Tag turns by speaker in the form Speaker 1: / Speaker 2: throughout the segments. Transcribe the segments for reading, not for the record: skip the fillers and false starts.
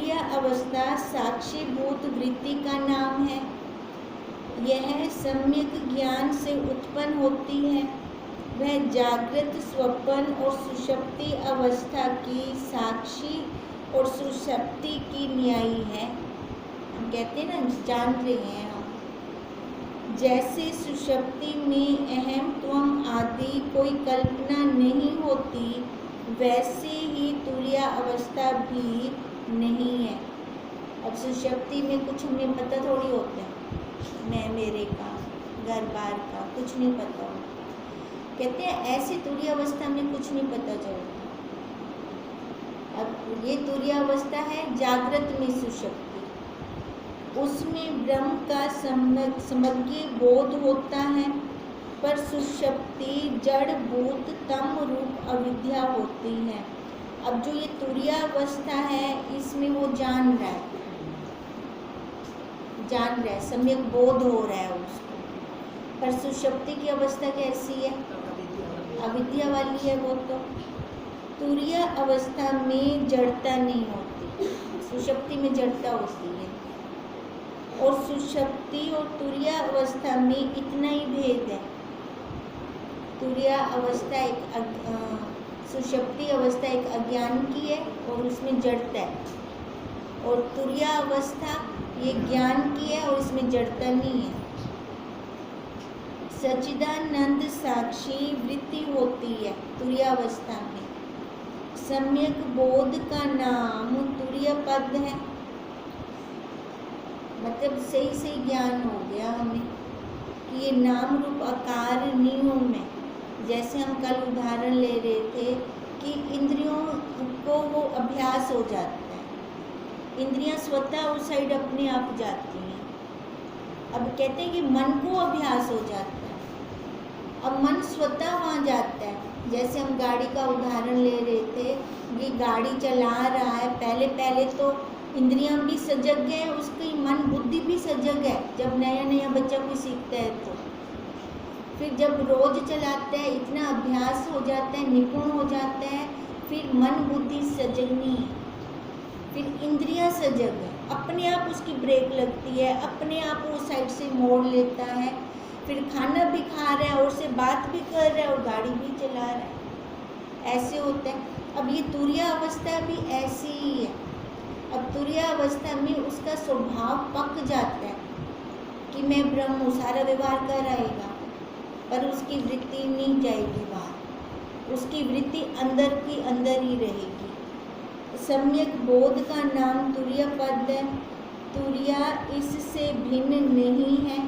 Speaker 1: तुरीय अवस्था साक्षीभूत वृत्ति का नाम है। यह सम्यक ज्ञान से उत्पन्न होती है। वह जागृत, स्वप्न और सुषुप्ति अवस्था की साक्षी और सुषुप्ति की न्यायी है। हम कहते हैं ना, जान रहे हैं हम। जैसे सुषुप्ति में अहम त्वम आदि कोई कल्पना नहीं होती, वैसे ही तुरीय अवस्था भी नहीं है। अब सुषुप्ति में कुछ हमें पता थोड़ी होता है, मैं मेरे का, घर बार का कुछ नहीं पता होता। कहते हैं ऐसी तुरीय अवस्था में कुछ नहीं पता चलता। अब ये तुरीय अवस्था है जागृत में सुषुप्ति, उसमें ब्रह्म का समग्र बोध होता है, पर सुषुप्ति जड़ भूत तम रूप अविद्या होती है। अब जो ये तुरीय अवस्था है, इसमें वो जान रहा है, सम्यक बोध हो रहा है उसको। पर सुषुप्ति की अवस्था कैसी है? अविद्या वाली है वो। तो तुरीय अवस्था में जड़ता नहीं होती, सुषुप्ति में जड़ता होती है। और सुषुप्ति और तुरीय अवस्था में इतना ही भेद है। तुरीय अवस्था सुषुप्ति अवस्था एक अज्ञान की है और उसमें जड़ता है, और तुरीय अवस्था ये ज्ञान की है और इसमें जड़ता नहीं है। सच्चिदानंद साक्षी वृत्ति होती है तुरीय अवस्था में। सम्यक बोध का नाम तुरीय पद है। मतलब सही से ज्ञान हो गया हमें कि ये नाम रूप आकार नियम में, जैसे हम कल उदाहरण ले रहे थे कि इंद्रियों को वो अभ्यास हो जाता है, इंद्रियां स्वतः उस साइड अपने आप जाती हैं। अब कहते हैं कि मन को अभ्यास हो जाता है, अब मन स्वतः वहाँ जाता है। जैसे हम गाड़ी का उदाहरण ले रहे थे, ये गाड़ी चला रहा है, पहले तो इंद्रियां भी सजग है, उसकी मन बुद्धि भी सजग है। जब नया नया बच्चा कोई सीखता है तो फिर जब रोज चलाता है, इतना अभ्यास हो जाता है, निपुण हो जाता है, फिर मन बुद्धि सजग नहीं है, फिर इंद्रियां सजग है, अपने आप उसकी ब्रेक लगती है, अपने आप वो साइड से मोड़ लेता है, फिर खाना भी खा रहा है और से बात भी कर रहा है और गाड़ी भी चला रहा है। ऐसे होता है। अब ये तुरीय अवस्था भी ऐसी ही है। अब तुरीय अवस्था में उसका स्वभाव पक जाता है कि मैं ब्रह्म हूँ, सारा व्यवहार कर आएगा, पर उसकी वृत्ति नहीं जाएगी बाहर, उसकी वृत्ति अंदर की अंदर ही रहेगी। सम्यक बोध का नाम तुरीय पद है। तुरीय इससे भिन्न नहीं है,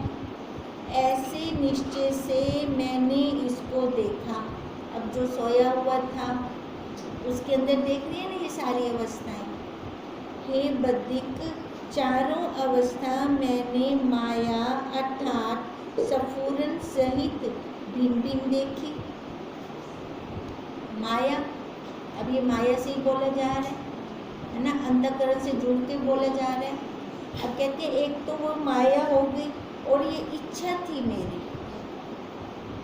Speaker 1: ऐसे निश्चय से मैंने इसको देखा। अब जो सोया हुआ था उसके अंदर देख रही है ना ये सारी अवस्थाएं। हे बद्रिक, चारों अवस्था मैंने माया अर्थात स्फुरन सहित भिन्न भिन्न देखी। माया, अब ये माया से ही बोला जा रहा है ना, अंतःकरण से जुड़ के बोला जा रहा है। अब कहते हैं एक तो वो माया हो गई, और ये इच्छा थी मेरी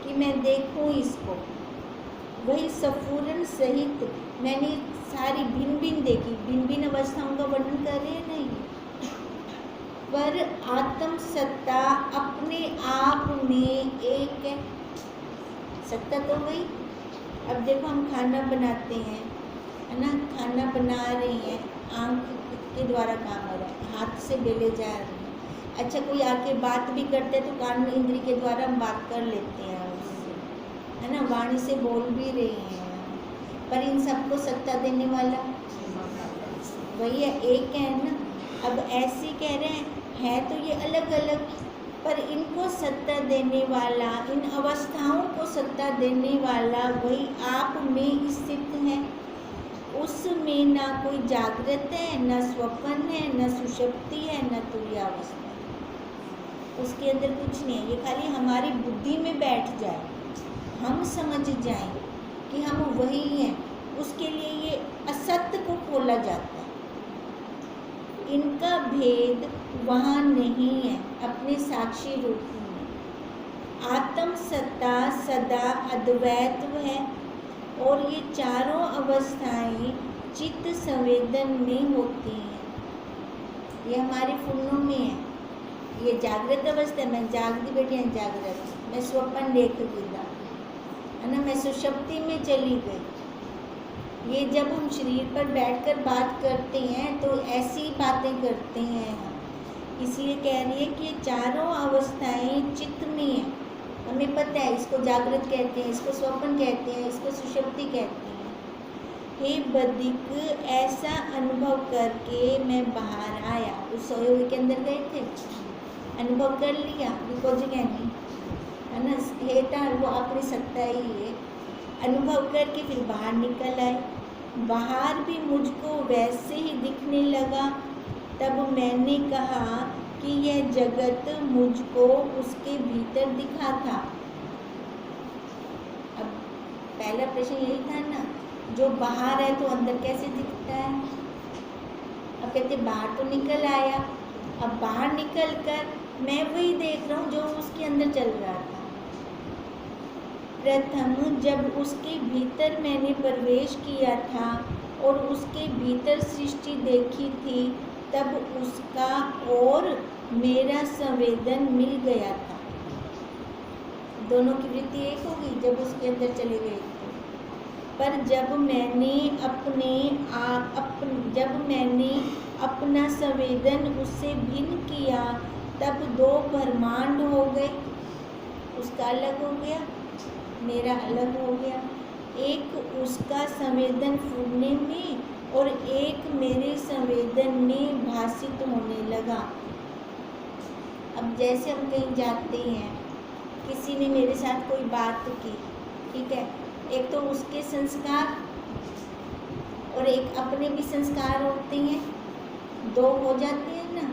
Speaker 1: कि मैं देखूं इसको, वही स्फुरन सहित मैंने सारी भिन्न भिन्न देखी। भिन्न भिन्न अवस्थाओं का वर्णन कर रहे हैं नहीं, पर आत्म सत्ता अपने आप में एक है। सत्ता तो वही। अब देखो हम खाना बनाते हैं, है ना, खाना बना रहे हैं, आंख के द्वारा काम हो रहा है, हाथ से बेले जा रहे हैं। अच्छा, कोई आके बात भी करते हैं तो कान इंद्री के द्वारा हम बात कर लेते हैं उससे, है ना, वाणी से बोल भी रहे हैं, पर इन सबको सत्ता देने वाला वही है, एक है ना। अब ऐसे कह रहे हैं तो ये अलग अलग, पर इनको सत्ता देने वाला, इन अवस्थाओं को सत्ता देने वाला वही आप में स्थित है। उसमें ना कोई जागृत है, न स्वप्न है, न सुषुप्ति है, न तुरीय अवस्था। उसके अंदर कुछ नहीं है। ये खाली हमारी बुद्धि में बैठ जाए, हम समझ जाएं कि हम वही हैं, उसके लिए ये असत्य को खोला जाता है। इनका भेद वहाँ नहीं है अपने साक्षी रूप में। आत्म सत्ता सदा अद्वैत है, और ये चारों अवस्थाएं चित्त संवेदन में होती हैं। ये हमारी फुन्नों में है। ये जागृत अवस्था, मैं जागती बैठी है जागृत, मैं स्वप्न देख गिरा है ना, मैं सुषुप्ति में चली गई। ये जब हम शरीर पर बैठकर बात करते हैं तो ऐसी बातें करते हैं हम। इसलिए कह रही है कि ये चारों अवस्थाएं चित्त में है। हमें पता है इसको जागृत कहते हैं, इसको स्वप्न कहते हैं, इसको सुषुप्ति कहते हैं। हे बदिक, ऐसा अनुभव करके मैं बाहर आया। उस सोए हुए के अंदर गए थे, अनुभव कर लिया, कोई जगह नहीं है ना, हेता वो अपनी सत्ता ही है। अनुभव करके फिर बाहर निकल आए। बाहर भी मुझको वैसे ही दिखने लगा। तब मैंने कहा कि यह जगत मुझको उसके भीतर दिखा था। अब पहला प्रश्न यही था ना, जो बाहर है तो अंदर कैसे दिखता है। अब कहते बाहर तो निकल आया, अब बाहर निकल कर मैं वही देख रहा हूँ जो उसके अंदर चल रहा था। प्रथम जब उसके भीतर मैंने प्रवेश किया था और उसके भीतर सृष्टि देखी थी, तब उसका और मेरा संवेदन मिल गया था। दोनों की वृत्ति एक होगी जब उसके अंदर चले गए थे। पर जब मैंने अपना संवेदन उससे भिन्न किया, तब दो ब्रह्मांड हो गए। उसका अलग हो गया, मेरा अलग हो गया। एक उसका संवेदन फूटने में और एक मेरे संवेदन में भासित होने लगा। अब जैसे हम कहीं जाते हैं, किसी ने मेरे साथ कोई बात की, ठीक है, एक तो उसके संस्कार और एक अपने भी संस्कार होते हैं, दो हो जाते हैं ना।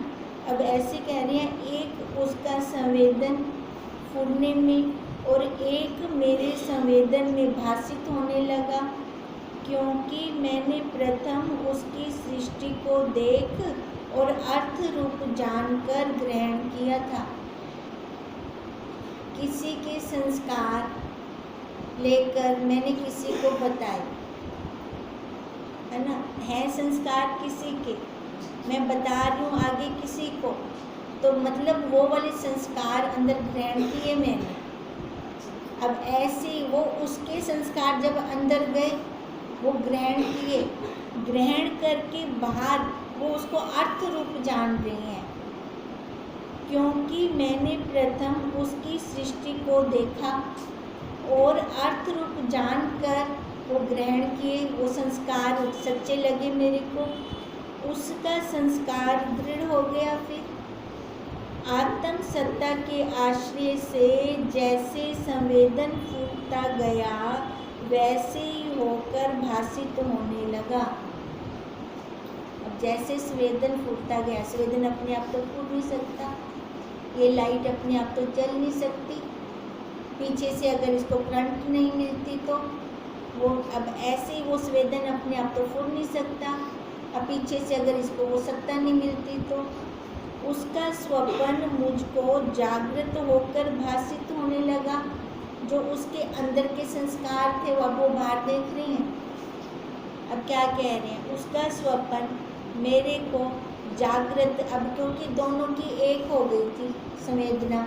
Speaker 1: अब ऐसे कह रहे हैं, एक उसका संवेदन फूटने में और एक मेरे संवेदन में भासित होने लगा, क्योंकि मैंने प्रथम उसकी सृष्टि को देख और अर्थ रूप जानकर ग्रहण किया था। किसी के संस्कार लेकर मैंने किसी को बताए, है ना, है संस्कार किसी के, मैं बता रही हूँ आगे किसी को, तो मतलब वो वाले संस्कार अंदर ग्रहण किए मैंने। अब ऐसे वो उसके संस्कार जब अंदर गए, वो ग्रहण किए, ग्रहण करके बाहर वो उसको अर्थ रूप जान रहे हैं, क्योंकि मैंने प्रथम उसकी सृष्टि को देखा और अर्थ रूप जानकर वो ग्रहण किए। वो संस्कार सच्चे लगे मेरे को, उसका संस्कार दृढ़ हो गया। फिर आत्म सत्ता के आश्रय से जैसे संवेदन फूटता गया, वैसे ही होकर भासित होने लगा। अब जैसे संवेदन फूटता गया, संवेदन अपने आप तो फूट नहीं सकता, ये लाइट अपने आप तो जल नहीं सकती, पीछे से अगर इसको करंट नहीं मिलती तो वो, अब ऐसे ही वो संवेदन अपने आप तो फूट नहीं सकता, अब पीछे से अगर इसको वो सत्ता नहीं मिलती तो उसका स्वप्न मुझको जागृत होकर भासित होने लगा। जो उसके अंदर के संस्कार थे वो अब वो बाहर देख रहे हैं। अब क्या कह रहे हैं, उसका स्वप्न मेरे को जागृत, अब क्योंकि दोनों की एक हो गई थी संवेदना,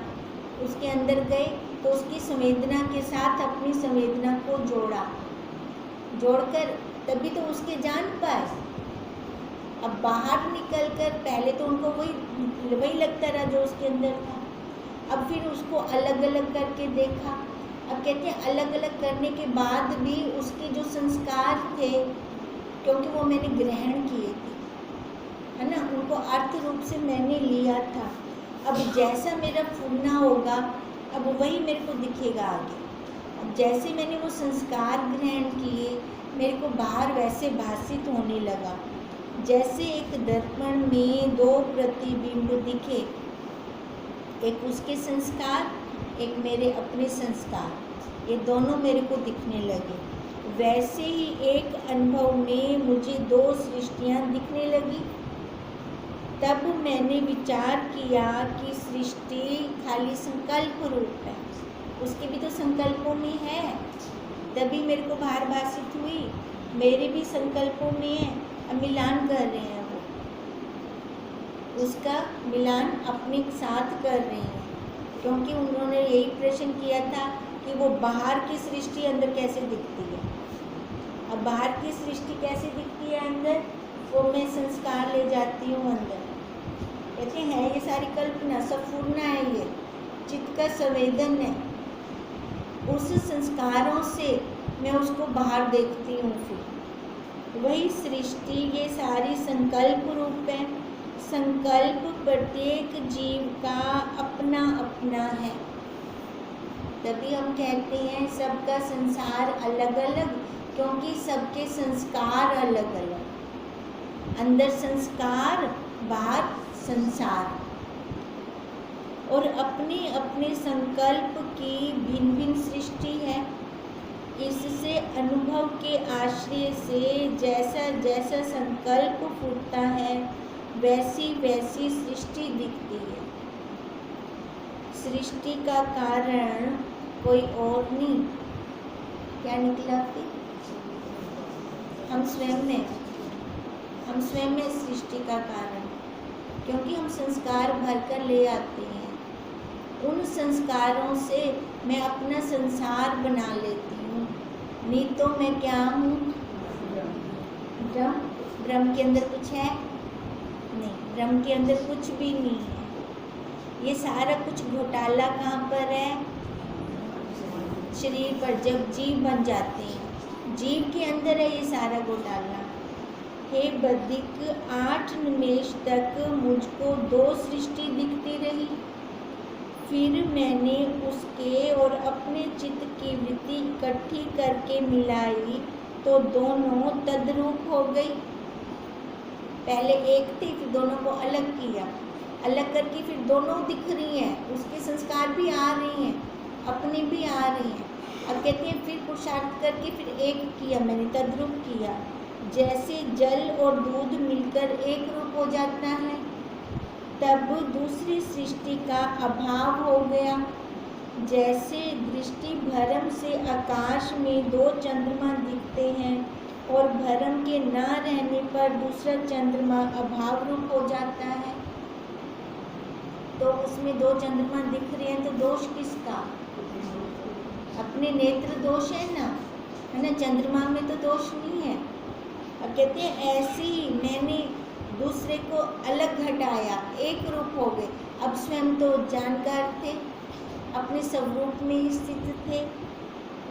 Speaker 1: उसके अंदर गए तो उसकी संवेदना के साथ अपनी संवेदना को जोड़कर तभी तो उसके जान पाए। अब बाहर निकलकर पहले तो उनको वही लगता रहा जो उसके अंदर था, अब फिर उसको अलग अलग करके देखा। अब कहते हैं अलग अलग करने के बाद भी उसके जो संस्कार थे, क्योंकि वो मैंने ग्रहण किए थे, है ना, उनको अर्थ रूप से मैंने लिया था। अब जैसा मेरा फूलना होगा, अब वही मेरे को दिखेगा आगे। अब जैसे मैंने वो संस्कार ग्रहण किए, मेरे को बाहर वैसे भासित होने लगा। जैसे एक दर्पण में दो प्रतिबिंब दिखे, एक उसके संस्कार, एक मेरे अपने संस्कार, ये दोनों मेरे को दिखने लगे। वैसे ही एक अनुभव में मुझे दो सृष्टियाँ दिखने लगी। तब मैंने विचार किया कि सृष्टि खाली संकल्प रूप है, उसके भी तो संकल्पों में है, तभी मेरे को बाहर भासित हुई, मेरे भी संकल्पों में है। अब मिलान कर रहे हैं वो, उसका मिलान अपने साथ कर रही हैं, क्योंकि उन्होंने यही प्रश्न किया था कि वो बाहर की सृष्टि अंदर कैसे दिखती है। अब बाहर की सृष्टि कैसे दिखती है अंदर, वो मैं संस्कार ले जाती हूँ अंदर। कहते हैं ये सारी कल्पना संपूर्ण है, ये चित्त का संवेदन है, उस संस्कारों से मैं उसको बाहर देखती हूँ। फिर वही सृष्टि ये सारी संकल्प रूप है। संकल्प प्रत्येक जीव का अपना अपना है, तभी हम कहते हैं सबका संसार अलग अलग, क्योंकि सबके संस्कार अलग अलग। अंदर संस्कार, बाहर संसार, और अपनी अपने संकल्प की भिन्न भिन्न सृष्टि है। इससे अनुभव के आश्रय से जैसा जैसा संकल्प फूटता है वैसी वैसी सृष्टि दिखती है। सृष्टि का कारण कोई और नहीं, क्या निकला फिर? हम स्वयं में सृष्टि का कारण, क्योंकि हम संस्कार भरकर ले आते हैं। उन संस्कारों से मैं अपना संसार बना लेती हूँ। नहीं तो मैं क्या हूँ? ब्रह्म के अंदर कुछ है नहीं, ब्रह्म के अंदर कुछ भी नहीं है। ये सारा कुछ घोटाला कहाँ पर है? शरीर पर। जब जीव बन जाते हैं, जीव के अंदर है ये सारा घोटाला। हे बद्रिक, 8 निमेष तक मुझको 2 सृष्टि दिखती रही, फिर मैंने उसके और अपने चित्त की वृत्ति इकट्ठी करके मिलाई तो दोनों तद्रूप हो गई। पहले एक थी, फिर दोनों को अलग किया, अलग करके फिर दोनों दिख रही हैं, उसके संस्कार भी आ रही हैं, अपने भी आ रही हैं। अब कहते हैं फिर पुरुषार्थ करके फिर एक किया मैंने, तद्रूप किया। जैसे जल और दूध मिलकर एक रूप हो जाता है, तब दूसरी सृष्टि का अभाव हो गया। जैसे दृष्टि भ्रम से आकाश में 2 चंद्रमा दिखते हैं और भ्रम के न रहने पर दूसरा चंद्रमा अभाव रूप हो जाता है। तो उसमें 2 चंद्रमा दिख रहे हैं, तो दोष किसका? अपने नेत्र दोष है ना, है ना? चंद्रमा में तो दोष नहीं है। अब कहते हैं ऐसे ही मैंने दूसरे को अलग घटाया, एक रूप हो गए। अब स्वयं तो जानकार थे, अपने स्वरूप में ही स्थित थे।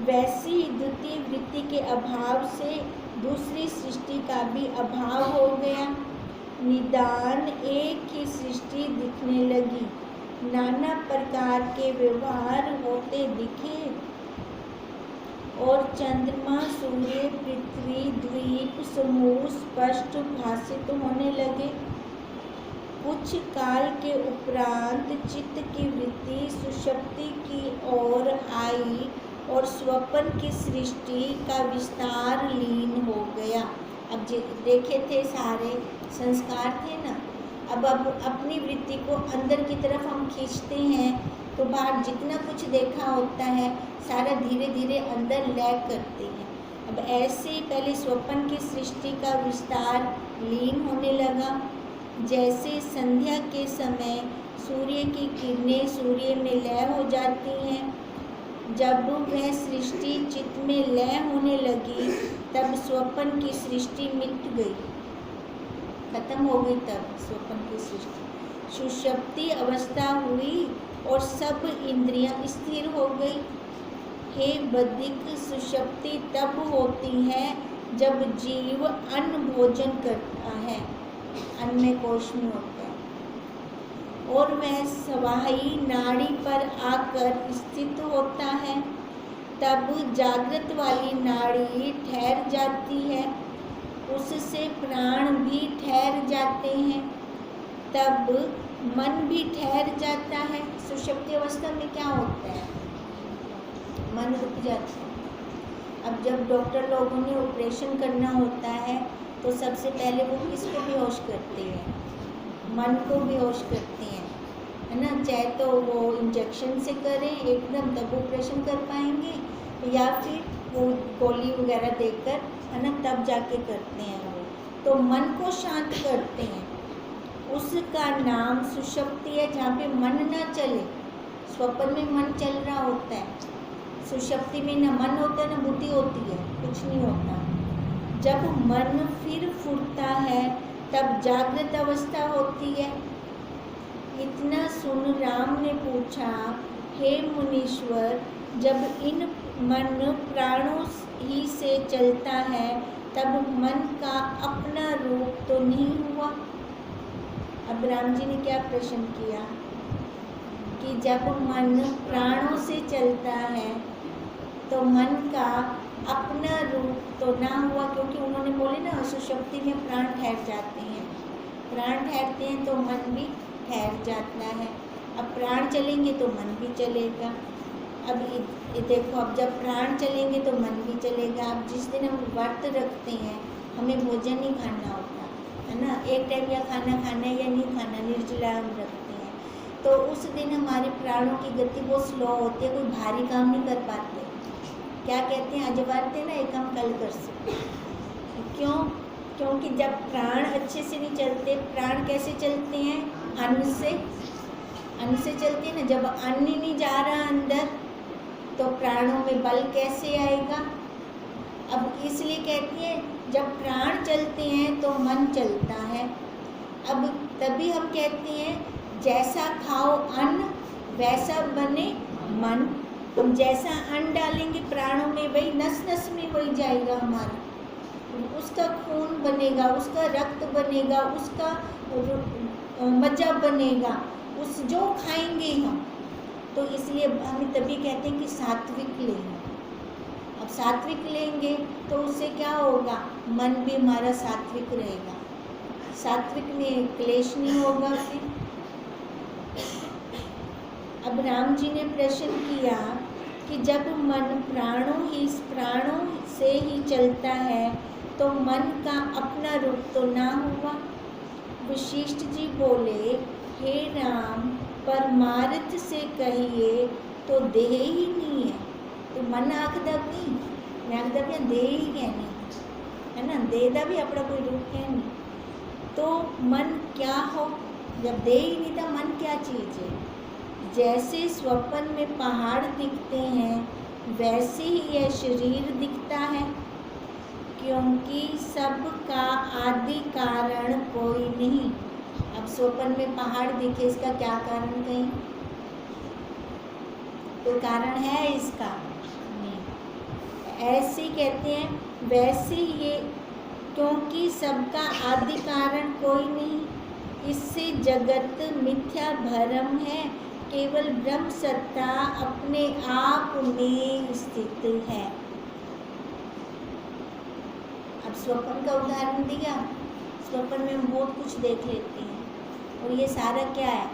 Speaker 1: वैसी ही द्वितीय वृत्ति के अभाव से दूसरी सृष्टि का भी अभाव हो गया। निदान एक ही सृष्टि दिखने लगी, नाना प्रकार के व्यवहार होते दिखे और चंद्रमा, सूर्य, पृथ्वी, द्वीप समूह स्पष्ट भासित होने लगे। कुछ काल के उपरांत चित्त की वृत्ति सुषुप्ति की ओर आई और स्वप्न की सृष्टि का विस्तार लीन हो गया। अब देखे थे सारे संस्कार थे ना, अब अपनी वृत्ति को अंदर की तरफ हम खींचते हैं तो बाहर जितना कुछ देखा होता है सारा धीरे धीरे अंदर लय करते हैं। अब ऐसे ही पहले स्वप्न की सृष्टि का विस्तार लीन होने लगा। जैसे संध्या के समय सूर्य की किरणें सूर्य में लय हो जाती हैं, जब वह सृष्टि चित्त में लय होने लगी तब स्वप्न की सृष्टि मिट गई, खत्म हो गई। तब स्वप्न की सृष्टि सुषुप्ति अवस्था हुई और सब इंद्रियां स्थिर हो गई। हे बद्रिक, सुषुप्ति तब होती है जब जीव अन्न भोजन करता है, अन्य कोश में होता है, और वह स्वाही नाड़ी पर आकर स्थित होता है। तब जागृत वाली नाड़ी ठहर जाती है, उससे प्राण भी ठहर जाते हैं, तब मन भी ठहर जाता है। सुषुप्ति अवस्था में क्या होता है? मन रुक जाता है। अब जब डॉक्टर लोगों ने ऑपरेशन करना होता है तो सबसे पहले वो किसको बेहोश करते हैं? मन को बेहोश करते हैं, है ना? चाहे तो वो इंजेक्शन से करें एकदम, तब ऑपरेशन कर पाएंगे, या फिर वो गोली वगैरह देकर, है ना, तब जाके करते हैं वो। तो मन को शांत करते हैं, उसका नाम सुषुप्ति है, जहाँ पे मन न चले। स्वप्न में मन चल रहा होता है, सुषुप्ति में न मन होता है न बुद्धि होती है, कुछ नहीं होता। जब मन फिर फुरता है तब जागृत अवस्था होती है। इतना सुन राम ने पूछा, हे मुनीश्वर, जब इन मन प्राणों ही से चलता है तब मन का अपना रूप तो नहीं हुआ। अब राम जी ने क्या प्रश्न किया कि जब मन प्राणों से चलता है तो मन का अपना रूप तो ना हुआ, क्योंकि उन्होंने बोले ना सुषुप्ति में प्राण ठहर जाते हैं, प्राण ठहरते हैं तो मन भी ठहर जाता है। अब प्राण चलेंगे तो मन भी चलेगा। अब ये देखो, अब जब प्राण चलेंगे तो मन भी चलेगा। अब जिस दिन हम व्रत रखते हैं, हमें भोजन नहीं खाना होता है ना, एक टाइम या खाना खाना है या नहीं खाना, निर्जला हम रखते हैं, तो उस दिन हमारे प्राणों की गति बहुत स्लो होती है, कोई भारी काम नहीं कर पाते। क्या कहते हैं, आज वारते ना एक हम कल कर सकते। क्यों? क्योंकि जब प्राण अच्छे से नहीं चलते, प्राण कैसे चलते हैं? अन्न से चलते हैं ना। जब अन्न ही नहीं जा रहा अंदर तो प्राणों में बल कैसे आएगा? अब इसलिए कहती है जब प्राण चलते हैं तो मन चलता है। अब तभी हम कहते हैं जैसा खाओ अन्न वैसा बने मन। हम जैसा अन्न डालेंगे प्राणों में, वही नस नस में वही जाएगा हमारा, उसका खून बनेगा, उसका रक्त बनेगा, उसका मज्जा बनेगा, उस जो खाएंगे हम। तो इसलिए हम तभी कहते हैं कि सात्विक लेंगे। अब सात्विक लेंगे तो उससे क्या होगा? मन भी हमारा सात्विक रहेगा, सात्विक में क्लेश नहीं होगा। फिर अब राम जी ने प्रश्न किया कि जब मन प्राणों से ही चलता है तो मन का अपना रूप तो ना हुआ। वशिष्ठ जी बोले, हे राम, परमार्थ से कहिए तो देह ही नहीं है। तो मन आखदा नहीं, मैं आखदा भी देह ही है नहीं, है ना, देह का भी अपना कोई रूप है नहीं। तो मन क्या हो? जब देह ही नहीं था, मन क्या चीज़ है? जैसे स्वप्न में पहाड़ दिखते हैं वैसे ही यह शरीर दिखता है, क्योंकि सबका आदि कारण कोई नहीं। अब स्वप्न में पहाड़ दिखे, इसका क्या कारण? कहीं कोई कारण है इसका? नहीं। ऐसे कहते हैं वैसे ही ये, क्योंकि सबका आदि कारण कोई नहीं, इससे जगत मिथ्या भ्रम है, केवल ब्रह्म सत्ता अपने आप में स्थित है। अब स्वप्न का उदाहरण दिया। स्वप्न में हम बहुत कुछ देख लेते हैं और ये सारा क्या है?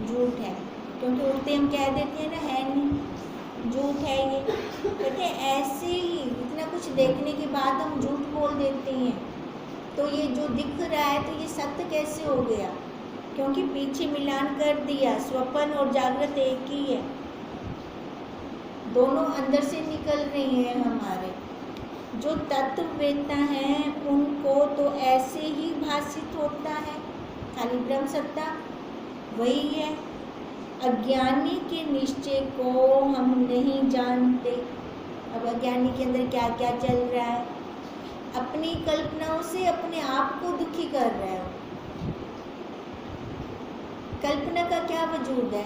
Speaker 1: झूठ है, क्योंकि उठते हम कह देते हैं ना, है नहीं, झूठ है ये। कहते हैं ऐसे ही इतना कुछ देखने के बाद हम झूठ बोल देते हैं। तो ये जो दिख रहा है तो ये सत्य कैसे हो गया? क्योंकि पीछे मिलान कर दिया, स्वप्न और जागृत एक ही है, दोनों अंदर से निकल रही हैं हमारे। जो तत्ववेत्ता हैं उनको तो ऐसे ही भाषित होता है, खाली ब्रह्म सत्ता वही है। अज्ञानी के निश्चय को हम नहीं जानते। अब अज्ञानी के अंदर क्या क्या चल रहा है? अपनी कल्पनाओं से अपने आप को दुखी कर रहा है। कल्पना का क्या वजूद है?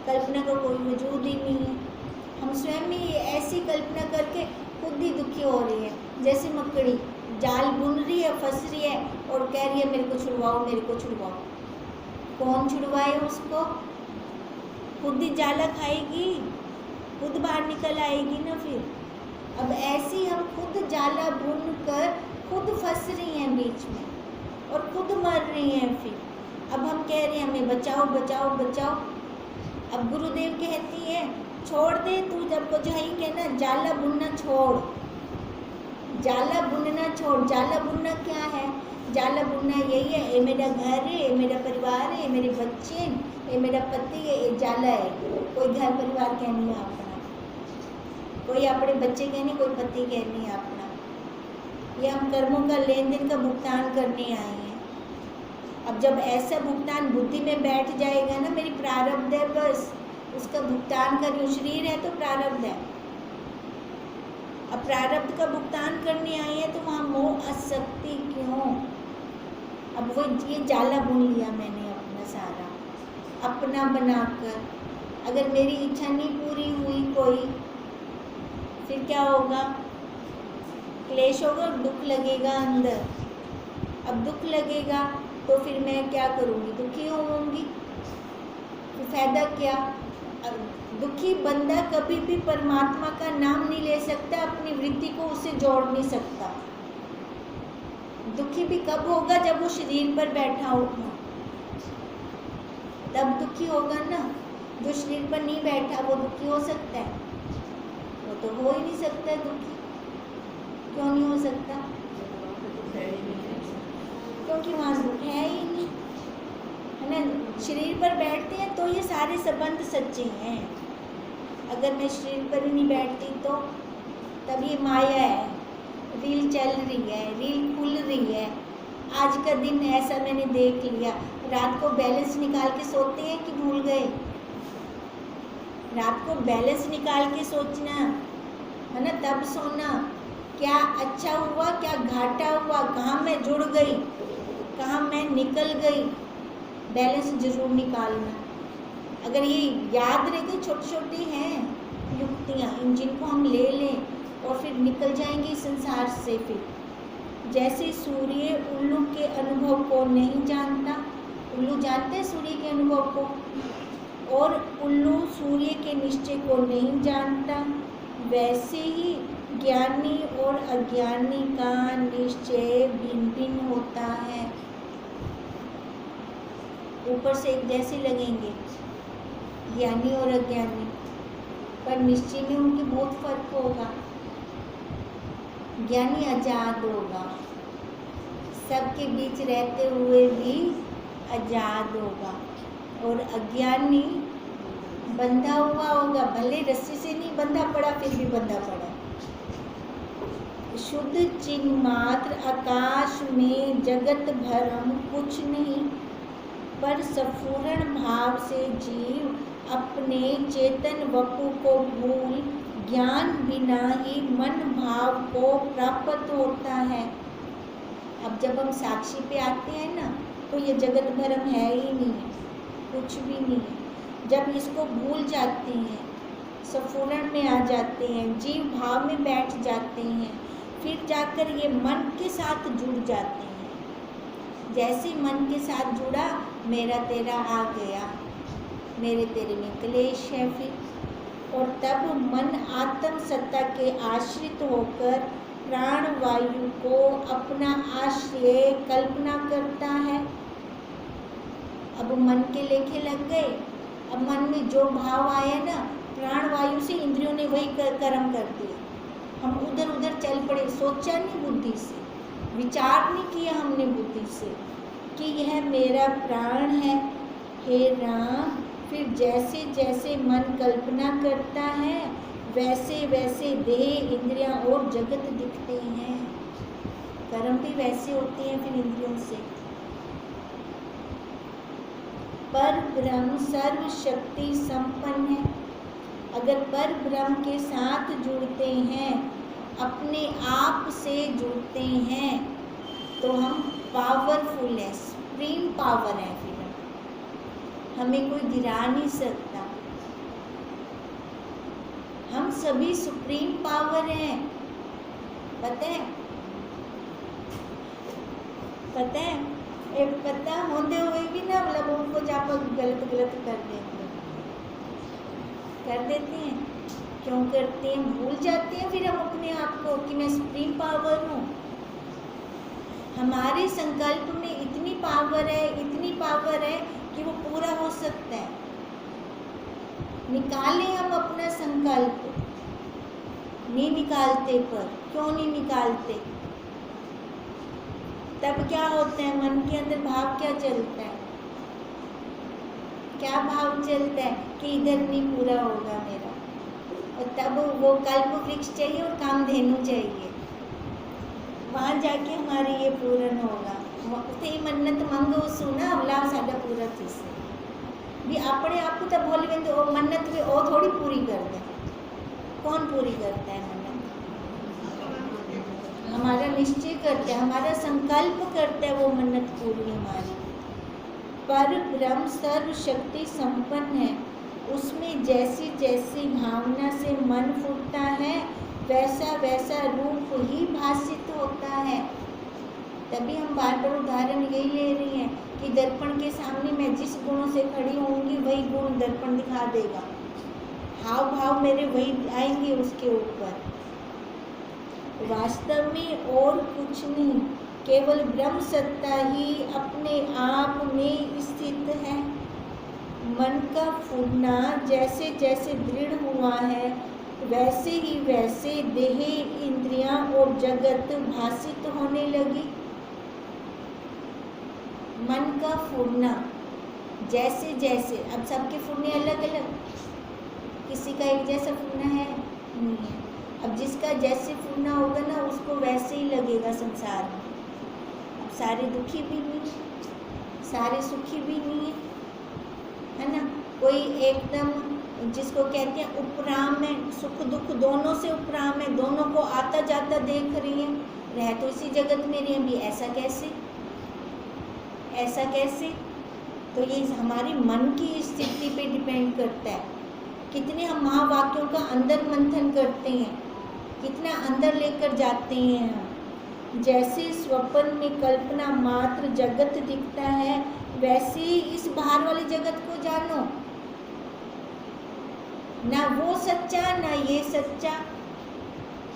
Speaker 1: कल्पना का कोई वजूद ही नहीं है। हम स्वयं ही ऐसी कल्पना करके खुद ही दुखी हो रही है। जैसे मकड़ी जाल बुन रही है, फंस रही है और कह रही है मेरे को छुड़वाओ, मेरे को छुड़वाओ। कौन छुड़वाए उसको? खुद ही जाला खाएगी, खुद बाहर निकल आएगी ना फिर। अब ऐसी हम खुद जाला बुन कर खुद फंस रही हैं बीच में और खुद मर रही हैं। फिर अब हम कह रहे हैं हमें बचाओ बचाओ बचाओ। अब गुरुदेव कहती है छोड़ दे तू, जब को जो ही कहना जाला बुनना छोड़, जाला बुनना छोड़। जाला बुनना क्या है? जाला बुनना यही है, ये मेरा घर है, ये मेरा परिवार है, ये मेरे बच्चे हैं, ये मेरा पति है, ये जाला है। कोई घर परिवार कहनी है अपना, कोई अपने बच्चे कहनी, कोई पति कहनी है अपना। ये हम कर्मों का लेन देन का भुगतान करने आए हैं। अब जब ऐसा भुगतान बुद्धि में बैठ जाएगा ना, मेरी प्रारब्ध है बस, उसका भुगतान कर रही हूँ, शरीर है तो प्रारब्ध है, अब प्रारब्ध का भुगतान करने आई है तो वहाँ मोह आसक्ति क्यों? अब वो ये जाला बुन लिया मैंने अपना सारा, अपना बनाकर। अगर मेरी इच्छा नहीं पूरी हुई कोई, फिर क्या होगा? क्लेश होगा और दुख लगेगा अंदर। अब दुख लगेगा तो फिर मैं क्या करूँगी? दुखी होऊंगी। तो फायदा क्या? दुखी बंदा कभी भी परमात्मा का नाम नहीं ले सकता, अपनी वृत्ति को उससे जोड़ नहीं सकता। दुखी भी कब होगा? जब वो शरीर पर बैठा होगा, तब दुखी होगा ना। जो शरीर पर नहीं बैठा वो दुखी हो सकता है? वो तो हो ही नहीं सकता दुखी। क्यों नहीं हो सकता? क्योंकि वहाँ दुख है ही नहीं, है ना। शरीर पर बैठते हैं तो ये सारे संबंध सच्चे हैं। अगर मैं शरीर पर ही नहीं बैठती तो तब ये माया है, रील चल रही है, रील खुल रही है। आज का दिन ऐसा मैंने देख लिया, रात को बैलेंस निकाल के सोते हैं कि भूल गए? रात को बैलेंस निकाल के सोचना, है ना, तब सोना। क्या अच्छा हुआ, क्या घाटा हुआ, कहाँ मैं जुड़ गई, कहाँ मैं निकल गई, बैलेंस जरूर निकालना। अगर ये याद रह गई, छोटी छोटी हैं युक्तियाँ, इन जिनको हम ले लें और फिर निकल जाएंगे संसार से। फिर जैसे सूर्य उल्लू के अनुभव को नहीं जानता, उल्लू जानते हैं सूर्य के अनुभव को, और उल्लू सूर्य के निश्चय को नहीं जानता, वैसे ही ज्ञानी और अज्ञानी का निश्चय भिन्न भिन्न होता है। ऊपर से एक जैसे लगेंगे ज्ञानी और अज्ञानी, पर निश्चय में उनके बहुत फर्क होगा। ज्ञानी आजाद होगा, सबके बीच रहते हुए भी आजाद होगा, और अज्ञानी बंधा हुआ होगा, भले रस्सी से नहीं बंधा पड़ा फिर भी बंधा पड़ा। शुद्ध चिन्ह मात्र आकाश में जगत भरम कुछ नहीं, पर सफूरण भाव से जीव अपने चेतन वपु को भूल ज्ञान बिना ही मन भाव को प्राप्त होता है। अब जब हम साक्षी पे आते हैं ना, तो ये जगत भरम है ही नहीं है, कुछ भी नहीं है। जब इसको भूल जाते हैं, सफूरण में आ जाते हैं, जीव भाव में बैठ जाते हैं, फिर जाकर ये मन के साथ जुड़ जाते हैं। जैसे मन के साथ जुड़ा, मेरा तेरा आ गया, मेरे तेरे में क्लेश है फिर, और तब मन आत्म सत्ता के आश्रित होकर प्राण वायु को अपना आश्रय कल्पना करता है। अब मन के लेखे लग गए, अब मन में जो भाव आया ना, प्राण वायु से इंद्रियों ने वही कर्म कर दिया। हम उधर उधर चल पड़े, सोचा नहीं बुद्धि से, विचार नहीं किया हमने बुद्धि से कि यह मेरा प्राण है। हे राम, फिर जैसे जैसे मन कल्पना करता है, वैसे वैसे देह, इंद्रियां और जगत दिखते हैं। कर्म भी वैसे होते हैं फिर इंद्रियों से। पर ब्रह्म सर्व शक्ति संपन्न है। अगर पर ब्रह्म के साथ जुड़ते हैं, अपने आप से जुड़ते हैं, तो हम पावरफुल है, सुप्रीम पावर है। फिर हमें कोई गिरा नहीं सकता, हम सभी सुप्रीम पावर हैं। पता है, पता है, पता होते हुए भी ना, मतलब उनको जहाँ पर गलत गलत कर देते हैं। क्यों करते हैं? भूल जाते हैं फिर हम अपने आप को कि मैं सुप्रीम पावर हूँ। हमारे संकल्प में इतनी पावर है, इतनी पावर है कि वो पूरा हो सकता है। निकालें हम अपना संकल्प, नहीं निकालते। पर क्यों नहीं निकालते? तब क्या होता है? मन के अंदर भाव क्या चलता है? क्या भाव चलता है कि इधर नहीं पूरा होगा मेरा, और तब वो कल्प वृक्ष चाहिए और कामधेनु चाहिए, वहाँ जाके हमारी ये पूर्ण होगा। ते मन्नत मंगो सुना अवला साडा पूरा थीसे भी अपने आप को तो बोली वेंदे ओ मन्नत भी ओ थोड़ी पूरी कर दे। कौन पूरी करता है मन्नत? हमारा निश्चय करता है, हमारा संकल्प करता है वो मन्नत पूरी हमारी। पर ब्रह्म सर्वशक्ति संपन्न है, उसमें जैसी जैसी भावना से मन फूटता है वैसा वैसा रूप ही भासित होता है। तभी हम बार बार उदाहरण यही ले रही हैं कि दर्पण के सामने मैं जिस गुणों से खड़ी होंगी वही गुण दर्पण दिखा देगा, हाव भाव मेरे वही आएंगे उसके ऊपर। वास्तव में और कुछ नहीं, केवल ब्रह्म सत्ता ही अपने आप में स्थित है। मन का फूटना जैसे जैसे दृढ़ हुआ है वैसे ही वैसे देह, इंद्रियां और जगत भासित होने लगी। मन का फूटना जैसे जैसे, अब सबके फूटने अलग अलग, किसी का एक जैसा फूटना है नहीं है। अब जिसका जैसे फूटना होगा ना उसको वैसे ही लगेगा संसार में। अब सारे दुखी भी नहीं, सारे सुखी भी नहीं है ना। कोई एकदम जिसको कहते हैं उपराम में, सुख दुख दोनों से उपराम है, दोनों को आता जाता देख रही है, रह तो इसी जगत में रही है भी, ऐसा कैसे, ऐसा कैसे? तो ये हमारी मन की स्थिति पे डिपेंड करता है। कितने हम महावाक्यों का अंदर मंथन करते हैं, कितना अंदर लेकर जाते हैं हम। जैसे स्वप्न में कल्पना मात्र जगत दिखता है वैसे ही इस बाहर वाले जगत को जानो, ना वो सच्चा ना ये सच्चा।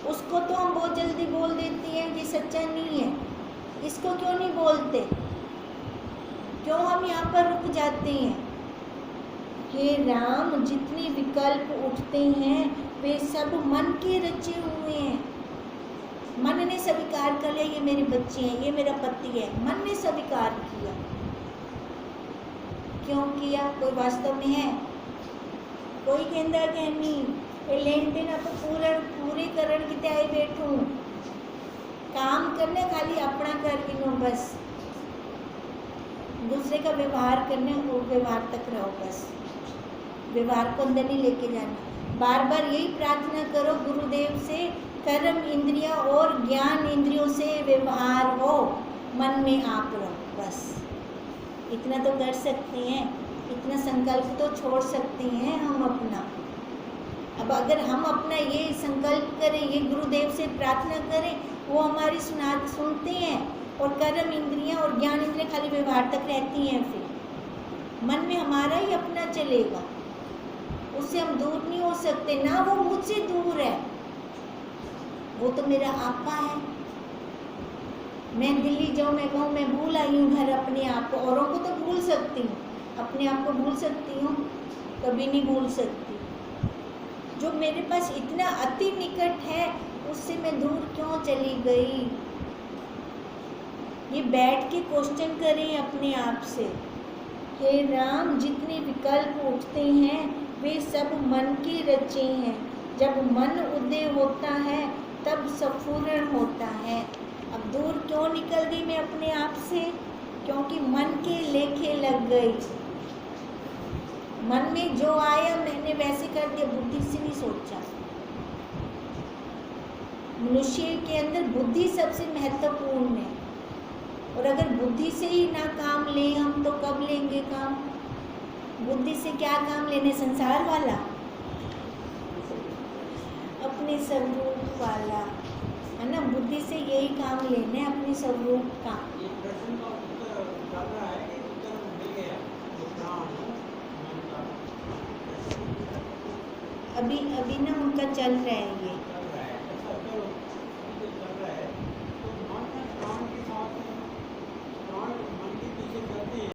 Speaker 1: उसको तो हम बहुत जल्दी बोल देते हैं ये सच्चा नहीं है, इसको क्यों नहीं बोलते, क्यों हम यहाँ पर रुक जाते हैं? हे राम, जितने विकल्प उठते हैं वे सब मन के रचे हुए हैं। मन ने स्वीकार कर लिया ये मेरे बच्चे हैं, ये मेरा पति है, मन ने स्वीकार किया। क्यों किया? कोई वास्तव में है? कोई कहता है नहीं, लेन देन आप पूरे करण कितने आई बैठूं, काम करने खाली अपना कर गिनो बस, दूसरे का व्यवहार करने वो व्यवहार तक रहो बस, व्यवहार को अंदर नहीं लेके जाना। बार बार यही प्रार्थना करो गुरुदेव से, कर्म इंद्रिया और ज्ञान इंद्रियों से व्यवहार हो, मन में आप रहो बस। इतना तो कर सकते हैं, इतना संकल्प तो छोड़ सकते हैं हम अपना। अब अगर हम अपना ये संकल्प करें, ये गुरुदेव से प्रार्थना करें, वो हमारी सुनते हैं और कर्म इंद्रियां और ज्ञान इंद्रियां खाली व्यवहार तक रहती हैं। फिर मन में हमारा ही अपना चलेगा, उससे हम दूर नहीं हो सकते ना, वो मुझसे दूर है, वो तो मेरा आपा है। मैं दिल्ली जाऊँ, मैं कहूँ मैं भूल आई हूँ घर अपने आप को, औरों को तो भूल सकती हूँ, अपने आप को भूल सकती हूँ? कभी नहीं भूल सकती। जो मेरे पास इतना अति निकट है उससे मैं दूर क्यों चली गई? ये बैठ के क्वेश्चन करें अपने आप से। हे राम, जितने विकल्प उठते हैं वे सब मन के रचे हैं। जब मन उदय होता है तब स्फुरण होता है। अब दूर क्यों निकल गई मैं अपने आप से? क्योंकि मन के लेखे लग गई। मन में जो आया मैंने वैसे कर दिया, बुद्धि से नहीं सोचा। मनुष्य के अंदर बुद्धि सबसे महत्वपूर्ण है, और अगर बुद्धि से ही ना काम ले हम तो कब लेंगे काम? बुद्धि से क्या काम लेने? संसार वाला, अपने स्वरूप वाला, है ना। बुद्धि से यही काम लेने अपने स्वरूप का। अभी ना उनका चल रहा है ये।